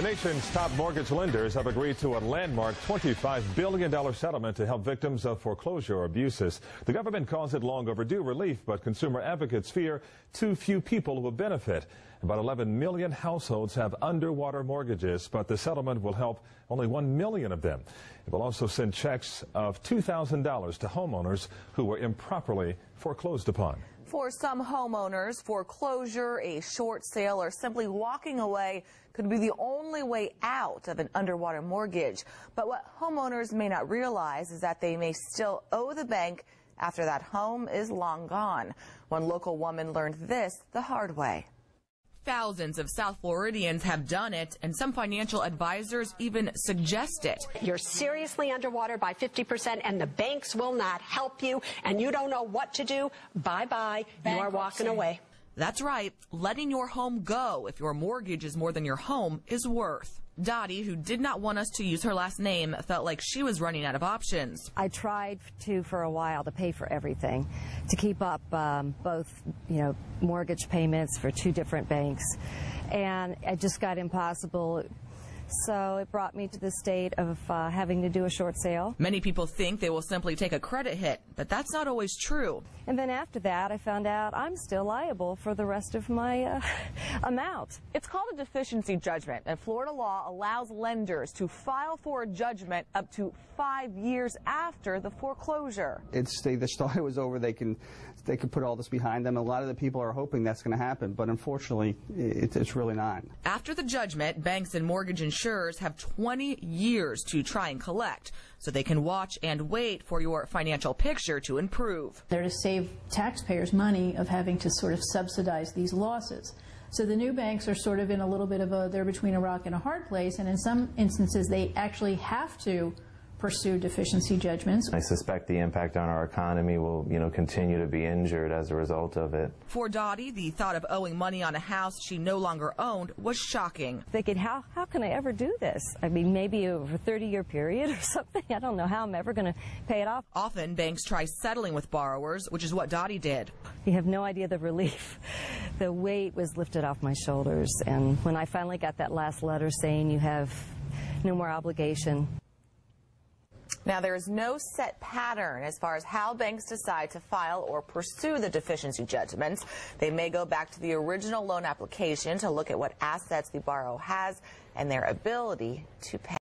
The nation's top mortgage lenders have agreed to a landmark $25 billion settlement to help victims of foreclosure or abuses. The government calls it long overdue relief, but consumer advocates fear too few people will benefit. About 11 million households have underwater mortgages, but the settlement will help only 1 million of them. It will also send checks of $2,000 to homeowners who were improperly foreclosed upon. For some homeowners, foreclosure, a short sale, or simply walking away could be the only way out of an underwater mortgage. But what homeowners may not realize is that they may still owe the bank after that home is long gone. One local woman learned this the hard way. Thousands of South Floridians have done it, and some financial advisors even suggest it. You're seriously underwater by 50%, and the banks will not help you, and you don't know what to do. Bye-bye. You are walking away. That's right. Letting your home go if your mortgage is more than your home is worth. Dottie, who did not want us to use her last name, felt like she was running out of options. I tried for a while to pay for everything, to keep up both, mortgage payments for 2 different banks, and it just got impossible. So it brought me to the state of having to do a short sale. Many people think they will simply take a credit hit, but that's not always true. And then after that, I found out I'm still liable for the rest of my amount. It's called a deficiency judgment, and Florida law allows lenders to file for a judgment up to 5 years after the foreclosure. They just thought it was over. They could put all this behind them. A lot of the people are hoping that's going to happen, but unfortunately, it's really not. After the judgment, banks and mortgage insurers have 20 years to try and collect, so they can watch and wait for your financial picture to improve. They're to save taxpayers money of having to sort of subsidize these losses. So the new banks are sort of in a little bit of they're between a rock and a hard place, and in some instances they actually have to pursue deficiency judgments. I suspect the impact on our economy will, continue to be injured as a result of it. For Dottie, the thought of owing money on a house she no longer owned was shocking. Thinking, how can I ever do this? I mean, maybe over a 30-year period or something. I don't know how I'm ever going to pay it off. Often, banks try settling with borrowers, which is what Dottie did. You have no idea the relief. The weight was lifted off my shoulders, and when I finally got that last letter saying you have no more obligation. Now, there is no set pattern as far as how banks decide to file or pursue the deficiency judgments. They may go back to the original loan application to look at what assets the borrower has and their ability to pay.